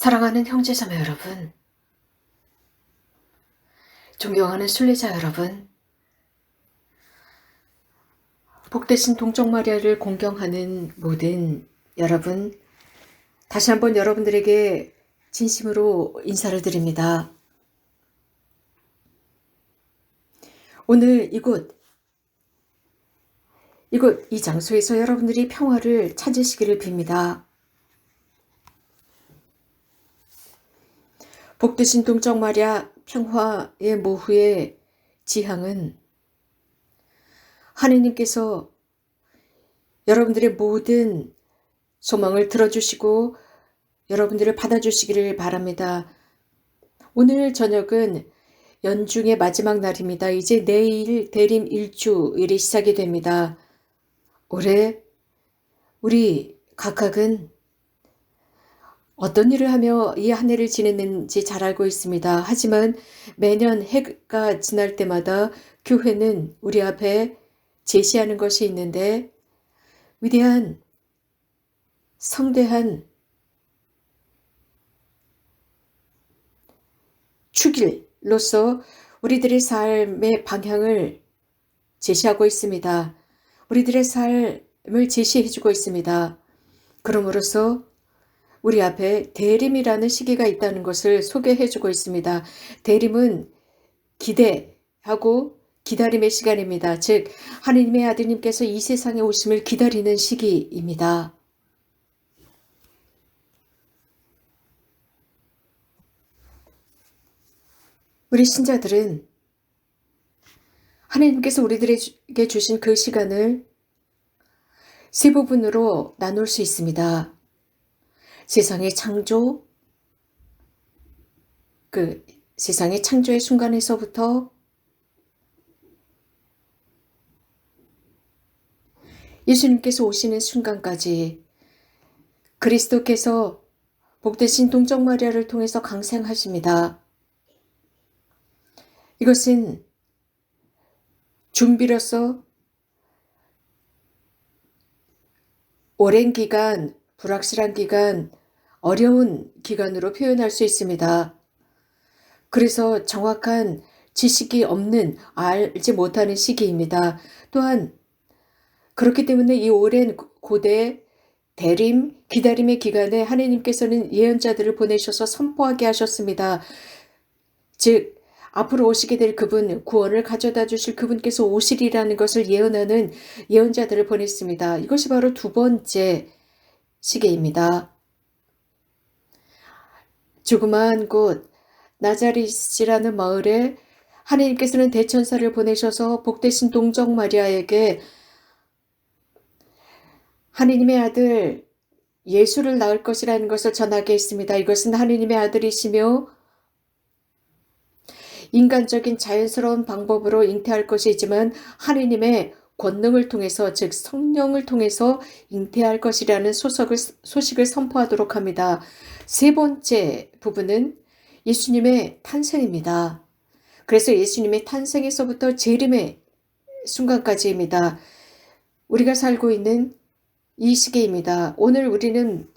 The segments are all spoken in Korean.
사랑하는 형제자매 여러분, 존경하는 순례자 여러분, 복되신 동정 마리아를 공경하는 모든 여러분, 다시 한번 여러분들에게 진심으로 인사를 드립니다. 오늘 이 장소에서 여러분들이 평화를 찾으시기를 빕니다. 복되신 동정 마리아 평화의 모후의 지향은 하느님께서 여러분들의 모든 소망을 들어주시고 여러분들을 받아주시기를 바랍니다. 오늘 저녁은 연중의 마지막 날입니다. 이제 내일 대림 일주일이 시작이 됩니다. 올해 우리 각각은 어떤 일을 하며 이 한 해를 지냈는지 잘 알고 있습니다. 하지만 매년 해가 지날 때마다 교회는 우리 앞에 제시하는 것이 있는데 위대한 성대한 축일로서 우리들의 삶의 방향을 제시하고 있습니다. 우리들의 삶을 제시해주고 있습니다. 그럼으로써 우리 앞에 대림이라는 시기가 있다는 것을 소개해주고 있습니다. 대림은 기대하고 기다림의 시간입니다. 즉 하느님의 아드님께서 이 세상에 오심을 기다리는 시기입니다. 우리 신자들은 하느님께서 우리들에게 주신 그 시간을 세 부분으로 나눌 수 있습니다. 세상의 창조, 세상의 창조의 순간에서부터 예수님께서 오시는 순간까지 그리스도께서 복되신 동정 마리아를 통해서 강생하십니다. 이것은 준비로서 오랜 기간, 불확실한 기간, 어려운 기간으로 표현할 수 있습니다. 그래서 정확한 지식이 없는, 알지 못하는 시기입니다. 또한 그렇기 때문에 이 오랜 고대 대림, 기다림의 기간에 하느님께서는 예언자들을 보내셔서 선포하게 하셨습니다. 즉 앞으로 오시게 될 그분, 구원을 가져다 주실 그분께서 오시리라는 것을 예언하는 예언자들을 보냈습니다. 이것이 바로 두 번째 시기입니다. 조그마한 곳 나자릿이라는 마을에 하느님께서는 대천사를 보내셔서 복되신 동정 마리아에게 하느님의 아들 예수를 낳을 것이라는 것을 전하게 했습니다. 이것은 하느님의 아들이시며 인간적인 자연스러운 방법으로 잉태할 것이지만 하느님의 권능을 통해서, 즉 성령을 통해서 잉태할 것이라는 소식을 선포하도록 합니다. 세 번째 부분은 예수님의 탄생입니다. 그래서 예수님의 탄생에서부터 재림의 순간까지입니다. 우리가 살고 있는 이 시기입니다. 오늘 우리는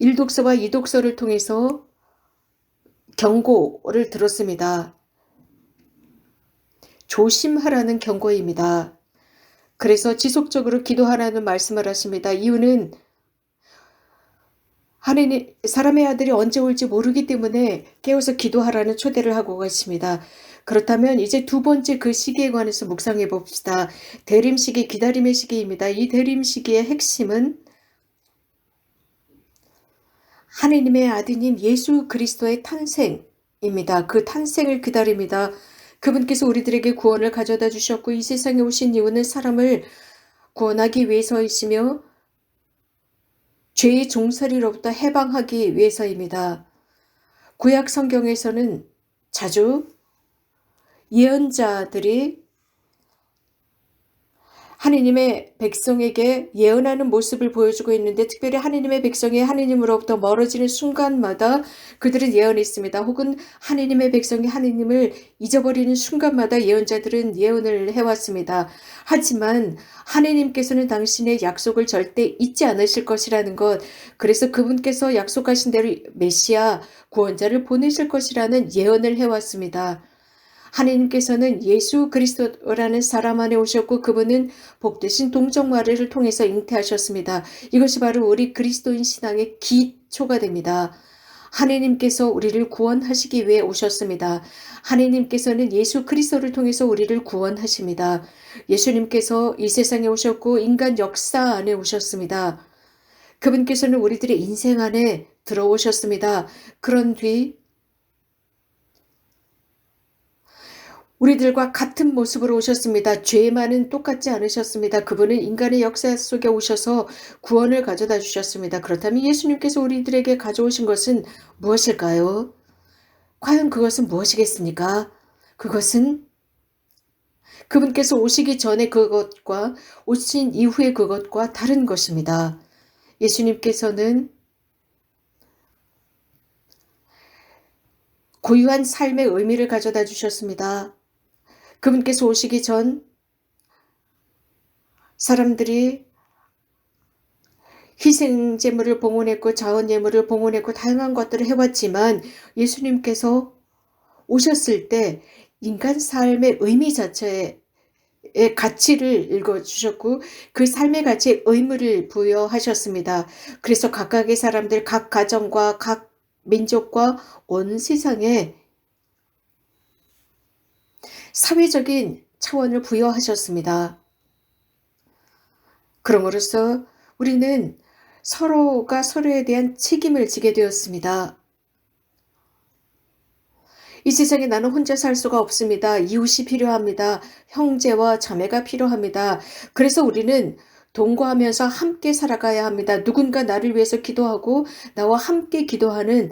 1독서와 2독서를 통해서 경고를 들었습니다. 조심하라는 경고입니다. 그래서 지속적으로 기도하라는 말씀을 하십니다. 이유는 하느님, 사람의 아들이 언제 올지 모르기 때문에 깨워서 기도하라는 초대를 하고 계십니다. 그렇다면 이제 두 번째 그 시기에 관해서 묵상해 봅시다. 대림 시기, 기다림의 시기입니다. 이 대림 시기의 핵심은 하느님의 아드님 예수 그리스도의 탄생입니다. 그 탄생을 기다립니다. 그분께서 우리들에게 구원을 가져다 주셨고 이 세상에 오신 이유는 사람을 구원하기 위해서이시며 죄의 종살이로부터 해방하기 위해서입니다. 구약 성경에서는 자주 예언자들이 하느님의 백성에게 예언하는 모습을 보여주고 있는데, 특별히 하느님의 백성이 하느님으로부터 멀어지는 순간마다 그들은 예언했습니다. 혹은 하느님의 백성이 하느님을 잊어버리는 순간마다 예언자들은 예언을 해왔습니다. 하지만 하느님께서는 당신의 약속을 절대 잊지 않으실 것이라는 것, 그래서 그분께서 약속하신 대로 메시아 구원자를 보내실 것이라는 예언을 해왔습니다. 하느님께서는 예수 그리스도라는 사람 안에 오셨고, 그분은 복되신 동정마리를 통해서 잉태하셨습니다. 이것이 바로 우리 그리스도인 신앙의 기초가 됩니다. 하느님께서 우리를 구원하시기 위해 오셨습니다. 하느님께서는 예수 그리스도를 통해서 우리를 구원하십니다. 예수님께서 이 세상에 오셨고 인간 역사 안에 오셨습니다. 그분께서는 우리들의 인생 안에 들어오셨습니다. 그런 뒤 우리들과 같은 모습으로 오셨습니다. 죄만은 똑같지 않으셨습니다. 그분은 인간의 역사 속에 오셔서 구원을 가져다 주셨습니다. 그렇다면 예수님께서 우리들에게 가져오신 것은 무엇일까요? 과연 그것은 무엇이겠습니까? 그것은 그분께서 오시기 전에 그것과 오신 이후의 그것과 다른 것입니다. 예수님께서는 고유한 삶의 의미를 가져다 주셨습니다. 그분께서 오시기 전 사람들이 희생제물을 봉헌했고 자원예물을 봉헌했고 다양한 것들을 해왔지만, 예수님께서 오셨을 때 인간 삶의 의미 자체의 가치를 읽어주셨고, 그 삶의 가치에 의무를 부여하셨습니다. 그래서 각각의 사람들, 각 가정과 각 민족과 온 세상에 사회적인 차원을 부여하셨습니다. 그럼으로써 우리는 서로가 서로에 대한 책임을 지게 되었습니다. 이 세상에 나는 혼자 살 수가 없습니다. 이웃이 필요합니다. 형제와 자매가 필요합니다. 그래서 우리는 동거하면서 함께 살아가야 합니다. 누군가 나를 위해서 기도하고 나와 함께 기도하는,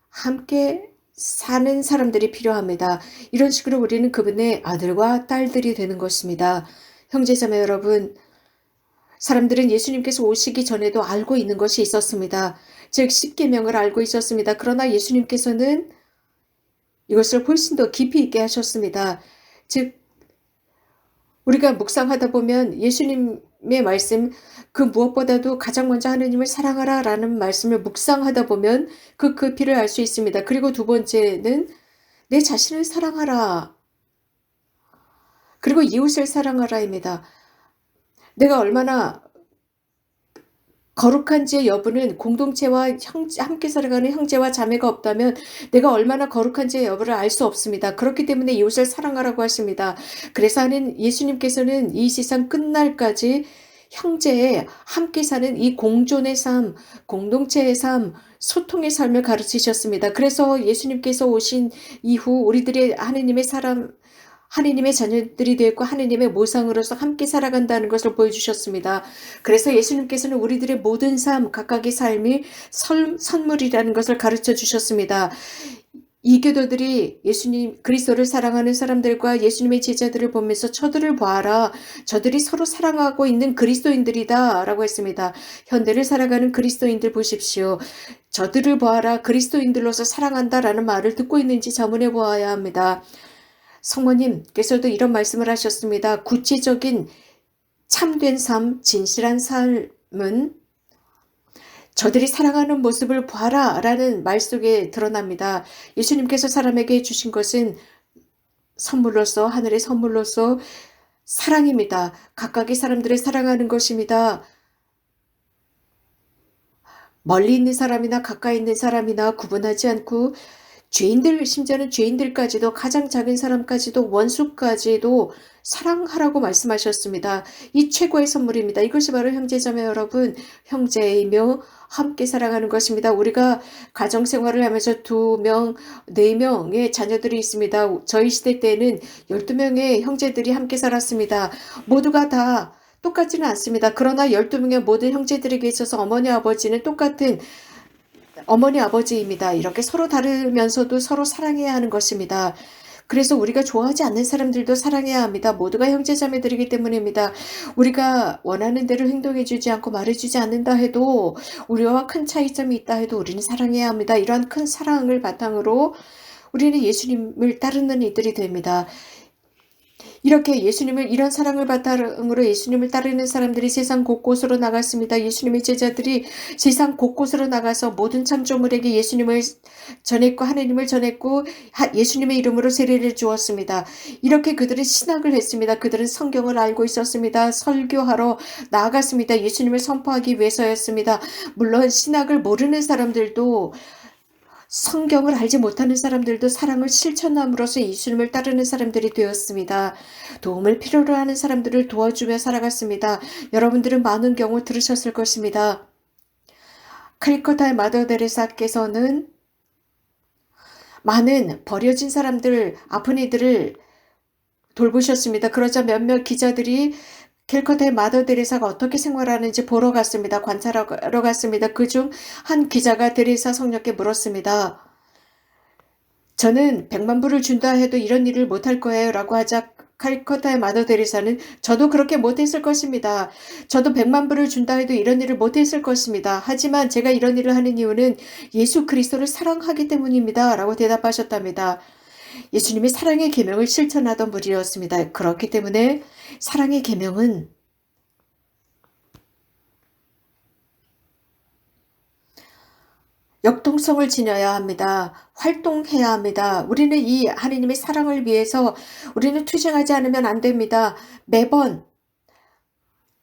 함께 사는 사람들이 필요합니다. 이런 식으로 우리는 그분의 아들과 딸들이 되는 것입니다. 형제자매 여러분, 사람들은 예수님께서 오시기 전에도 알고 있는 것이 있었습니다. 즉 십계명을 알고 있었습니다. 그러나 예수님께서는 이것을 훨씬 더 깊이 있게 하셨습니다. 즉 우리가 묵상하다 보면 예수님의 말씀, 그 무엇보다도 가장 먼저 하느님을 사랑하라 라는 말씀을 묵상하다 보면 그 깊이를 알 수 있습니다. 그리고 두 번째는 내 자신을 사랑하라, 그리고 이웃을 사랑하라입니다. 내가 얼마나 거룩한지의 여부는 공동체와 함께 살아가는 형제와 자매가 없다면 내가 얼마나 거룩한지의 여부를 알 수 없습니다. 그렇기 때문에 이웃을 사랑하라고 하십니다. 그래서 예수님께서는 이 세상 끝날까지 형제의 함께 사는 이 공존의 삶, 공동체의 삶, 소통의 삶을 가르치셨습니다. 그래서 예수님께서 오신 이후 우리들의 하느님의 자녀들이 되었고 하느님의 모상으로서 함께 살아간다는 것을 보여주셨습니다. 그래서 예수님께서는 우리들의 모든 삶, 각각의 삶이 선물이라는 것을 가르쳐 주셨습니다. 이교도들이 예수님 그리스도를 사랑하는 사람들과 예수님의 제자들을 보면서 저들을 봐라, 저들이 서로 사랑하고 있는 그리스도인들이다 라고 했습니다. 현대를 살아가는 그리스도인들 보십시오. 저들을 보아라, 그리스도인들로서 사랑한다라는 말을 듣고 있는지 자문해 보아야 합니다. 성모님께서도 이런 말씀을 하셨습니다. 구체적인 참된 삶, 진실한 삶은 저들이 사랑하는 모습을 봐라 라는 말 속에 드러납니다. 예수님께서 사람에게 주신 것은 선물로서, 하늘의 선물로서 사랑입니다. 각각의 사람들을 사랑하는 것입니다. 멀리 있는 사람이나 가까이 있는 사람이나 구분하지 않고 죄인들, 심지어는 죄인들까지도, 가장 작은 사람까지도, 원수까지도 사랑하라고 말씀하셨습니다. 이 최고의 선물입니다. 이것이 바로 형제자매 여러분, 형제이며 함께 사랑하는 것입니다. 우리가 가정생활을 하면서 2명, 4명의 자녀들이 있습니다. 저희 시대 때는 12명의 형제들이 함께 살았습니다. 모두가 다 똑같지는 않습니다. 그러나 12명의 모든 형제들에게 있어서 어머니, 아버지는 똑같은 어머니, 아버지입니다. 이렇게 서로 다르면서도 서로 사랑해야 하는 것입니다. 그래서 우리가 좋아하지 않는 사람들도 사랑해야 합니다. 모두가 형제자매들이기 때문입니다. 우리가 원하는 대로 행동해 주지 않고 말해 주지 않는다 해도, 우리와 큰 차이점이 있다 해도 우리는 사랑해야 합니다. 이러한 큰 사랑을 바탕으로 우리는 예수님을 따르는 이들이 됩니다. 이렇게 이런 사랑을 바탕으로 예수님을 따르는 사람들이 세상 곳곳으로 나갔습니다. 예수님의 제자들이 세상 곳곳으로 나가서 모든 창조물에게 예수님을 전했고 하느님을 전했고 예수님의 이름으로 세례를 주었습니다. 이렇게 그들은 신학을 했습니다. 그들은 성경을 알고 있었습니다. 설교하러 나아갔습니다. 예수님을 선포하기 위해서였습니다. 물론 신학을 모르는 사람들도, 성경을 알지 못하는 사람들도 사랑을 실천함으로써 예수님을 따르는 사람들이 되었습니다. 도움을 필요로 하는 사람들을 도와주며 살아갔습니다. 여러분들은 많은 경우 들으셨을 것입니다. 칼코타의 마더 데레사께서는 많은 버려진 사람들, 아픈 이들을 돌보셨습니다. 그러자 몇몇 기자들이 캘커타의 마더 데레사가 어떻게 생활하는지 보러 갔습니다. 관찰하러 갔습니다. 그중 한 기자가 데레사 성녀께 물었습니다. 저는 100만 불을 준다 해도 이런 일을 못할 거예요 라고 하자 칼커타의 마더 데레사는 저도 그렇게 못했을 것입니다. 저도 100만 불을 준다 해도 이런 일을 못했을 것입니다. 하지만 제가 이런 일을 하는 이유는 예수 그리스도를 사랑하기 때문입니다 라고 대답하셨답니다. 예수님이 사랑의 계명을 실천하던 분이었습니다. 그렇기 때문에 사랑의 계명은 역동성을 지녀야 합니다. 활동해야 합니다. 우리는 이 하나님의 사랑을 위해서 우리는 투쟁하지 않으면 안 됩니다. 매번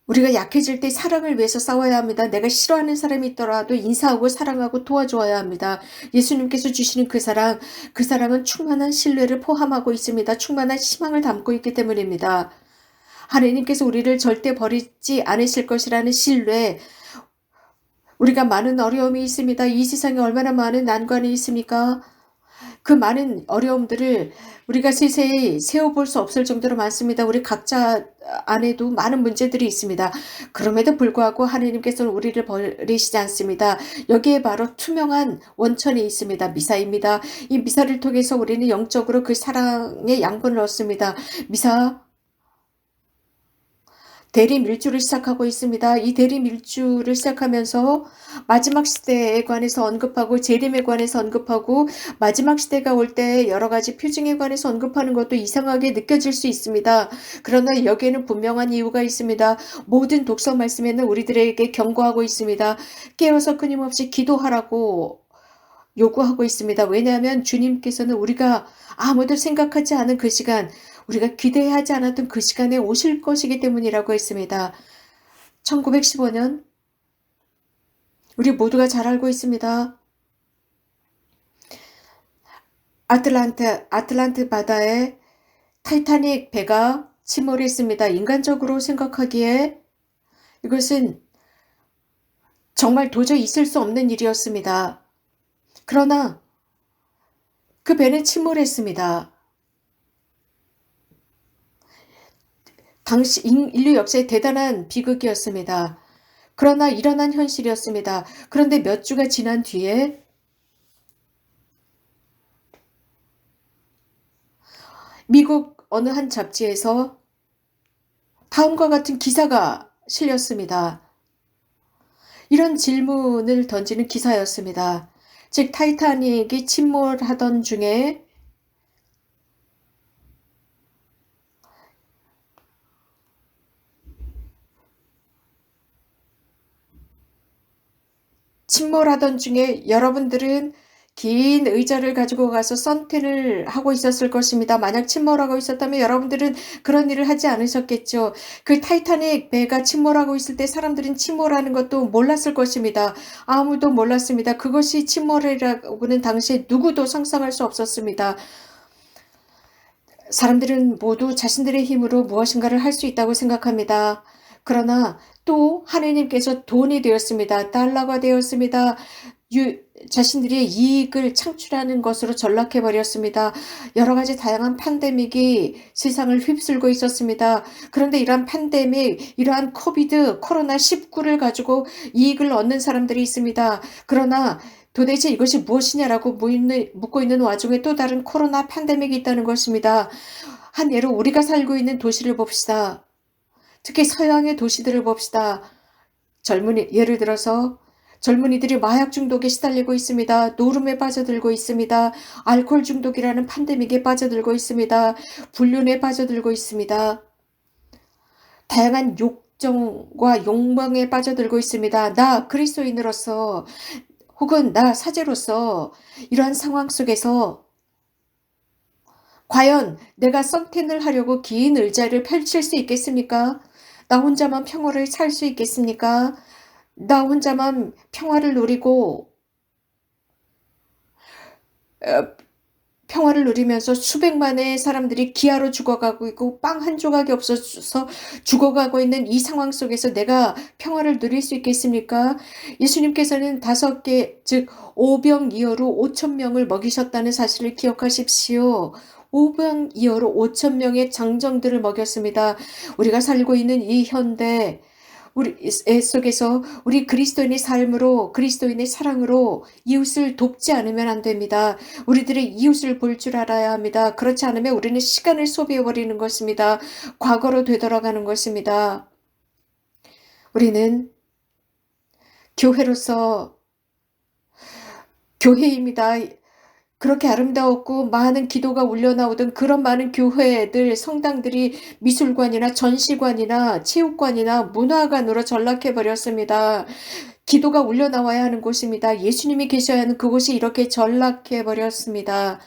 우리가 약해질 때 사랑을 위해서 싸워야 합니다. 내가 싫어하는 사람이 있더라도 인사하고 사랑하고 도와줘야 합니다. 예수님께서 주시는 그 사랑은 충만한 신뢰를 포함하고 있습니다. 충만한 희망을 담고 있기 때문입니다. 하나님께서 우리를 절대 버리지 않으실 것이라는 신뢰. 우리가 많은 어려움이 있습니다. 이 세상에 얼마나 많은 난관이 있습니까? 그 많은 어려움들을 우리가 세세히 세어볼 수 없을 정도로 많습니다. 우리 각자 안에도 많은 문제들이 있습니다. 그럼에도 불구하고 하나님께서는 우리를 버리시지 않습니다. 여기에 바로 투명한 원천이 있습니다. 미사입니다. 이 미사를 통해서 우리는 영적으로 그 사랑의 양분을 얻습니다. 미사 대리밀주를 시작하고 있습니다. 이 대리밀주를 시작하면서 마지막 시대에 관해서 언급하고 재림에 관해서 언급하고 마지막 시대가 올 때 여러 가지 표징에 관해서 언급하는 것도 이상하게 느껴질 수 있습니다. 그러나 여기에는 분명한 이유가 있습니다. 모든 독서 말씀에는 우리들에게 경고하고 있습니다. 깨어서 끊임없이 기도하라고 요구하고 있습니다. 왜냐하면 주님께서는 우리가 아무도 생각하지 않은 그 시간, 우리가 기대하지 않았던 그 시간에 오실 것이기 때문이라고 했습니다. 1915년 우리 모두가 잘 알고 있습니다. 아틀란트 바다에 타이타닉 배가 침몰했습니다. 인간적으로 생각하기에 이것은 정말 도저히 있을 수 없는 일이었습니다. 그러나 그 배는 침몰했습니다. 당시 인류 역사의 대단한 비극이었습니다. 그러나 일어난 현실이었습니다. 그런데 몇 주가 지난 뒤에 미국 어느 한 잡지에서 다음과 같은 기사가 실렸습니다. 이런 질문을 던지는 기사였습니다. 즉 타이타닉이 침몰하던 중에 여러분들은 긴 의자를 가지고 가서 선탠을 하고 있었을 것입니다. 만약 침몰하고 있었다면 여러분들은 그런 일을 하지 않으셨겠죠. 그 타이타닉 배가 침몰하고 있을 때 사람들은 침몰하는 것도 몰랐을 것입니다. 아무도 몰랐습니다. 그것이 침몰이라고는 당시에 누구도 상상할 수 없었습니다. 사람들은 모두 자신들의 힘으로 무엇인가를 할 수 있다고 생각합니다. 그러나 또 하느님께서 돈이 되었습니다. 달러가 되었습니다. 자신들의 이익을 창출하는 것으로 전락해 버렸습니다. 여러 가지 다양한 팬데믹이 세상을 휩쓸고 있었습니다. 그런데 이러한 팬데믹, 이러한 코로나19를 가지고 이익을 얻는 사람들이 있습니다. 그러나 도대체 이것이 무엇이냐라고 묻고 있는 와중에 또 다른 코로나 팬데믹이 있다는 것입니다. 한 예로 우리가 살고 있는 도시를 봅시다. 특히 서양의 도시들을 봅시다. 예를 들어서 젊은이들이 마약 중독에 시달리고 있습니다. 노름에 빠져들고 있습니다. 알코올 중독이라는 팬데믹에 빠져들고 있습니다. 불륜에 빠져들고 있습니다. 다양한 욕정과 욕망에 빠져들고 있습니다. 나 그리스도인으로서 혹은 나 사제로서 이러한 상황 속에서 과연 내가 선택을 하려고 긴 의자를 펼칠 수 있겠습니까? 나 혼자만 평화를 살 수 있겠습니까? 나 혼자만 평화를 누리고 어, 평화를 누리면서 수백만의 사람들이 기아로 죽어가고 있고 빵 한 조각이 없어서 죽어가고 있는 이 상황 속에서 내가 평화를 누릴 수 있겠습니까? 예수님께서는 5개, 즉 오병이어로 5천 명을 먹이셨다는 사실을 기억하십시오. 오병이어로 5천 명의 장정들을 먹였습니다. 우리가 살고 있는 이 현대 우리 속에서 우리 그리스도인의 삶으로 그리스도인의 사랑으로 이웃을 돕지 않으면 안 됩니다. 우리들의 이웃을 볼 줄 알아야 합니다. 그렇지 않으면 우리는 시간을 소비해버리는 것입니다. 과거로 되돌아가는 것입니다. 우리는 교회로서 교회입니다. 그렇게 아름다웠고 많은 기도가 울려나오던 그런 많은 교회들, 성당들이 미술관이나 전시관이나 체육관이나 문화관으로 전락해 버렸습니다. 기도가 울려나와야 하는 곳입니다. 예수님이 계셔야 하는 그곳이 이렇게 전락해 버렸습니다.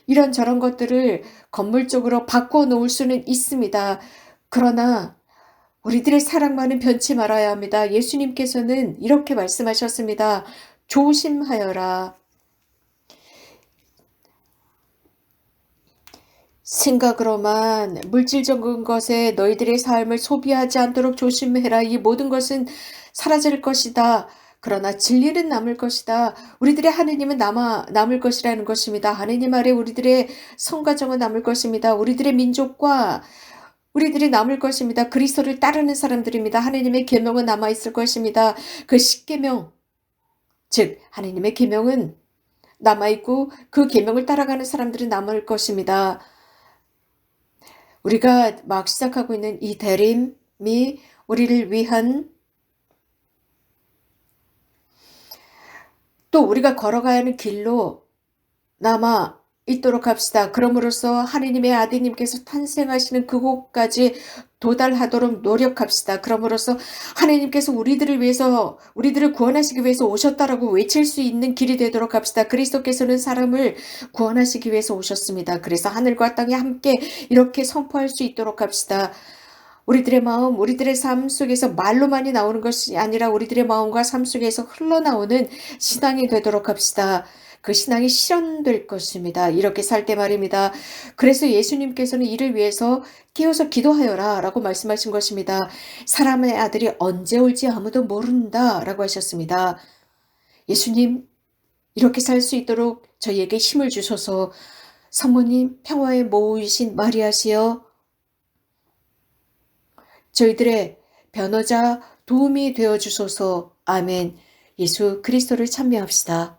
이런저런 것들을 건물적으로 바꿔 놓을 수는 있습니다. 그러나 우리들의 사랑만은 변치 말아야 합니다. 예수님께서는 이렇게 말씀하셨습니다. 조심하여라. 생각으로만 물질적인 것에 너희들의 삶을 소비하지 않도록 조심해라. 이 모든 것은 사라질 것이다. 그러나 진리는 남을 것이다. 우리들의 하느님은 남을 것이라는 것입니다. 하느님 아래 우리들의 성가정은 남을 것입니다. 우리들의 민족과 우리들이 남을 것입니다. 그리스도를 따르는 사람들입니다. 하느님의 계명은 남아 있을 것입니다. 그 십계명, 즉 하느님의 계명은 남아 있고 그 계명을 따라가는 사람들은 남을 것입니다. 우리가 막 시작하고 있는 이 대림이 우리를 위한 또 우리가 걸어가야 하는 길로 남아 있도록 합시다. 그럼으로써 하느님의 아드님께서 탄생하시는 그곳까지 도달하도록 노력합시다. 그럼으로써 하느님께서 우리들을 위해서 우리들을 구원하시기 위해서 오셨다라고 외칠 수 있는 길이 되도록 합시다. 그리스도께서는 사람을 구원하시기 위해서 오셨습니다. 그래서 하늘과 땅이 함께 이렇게 선포할 수 있도록 합시다. 우리들의 마음, 우리들의 삶 속에서 말로만이 나오는 것이 아니라 우리들의 마음과 삶 속에서 흘러나오는 신앙이 되도록 합시다. 그 신앙이 실현될 것입니다. 이렇게 살 때 말입니다. 그래서 예수님께서는 이를 위해서 깨어서 기도하여라 라고 말씀하신 것입니다. 사람의 아들이 언제 올지 아무도 모른다 라고 하셨습니다. 예수님, 이렇게 살 수 있도록 저희에게 힘을 주셔서 사모님 평화의 모이신 마리아시여 저희들의 변호자 도움이 되어 주소서. 아멘. 예수 그리스도를 찬미합시다.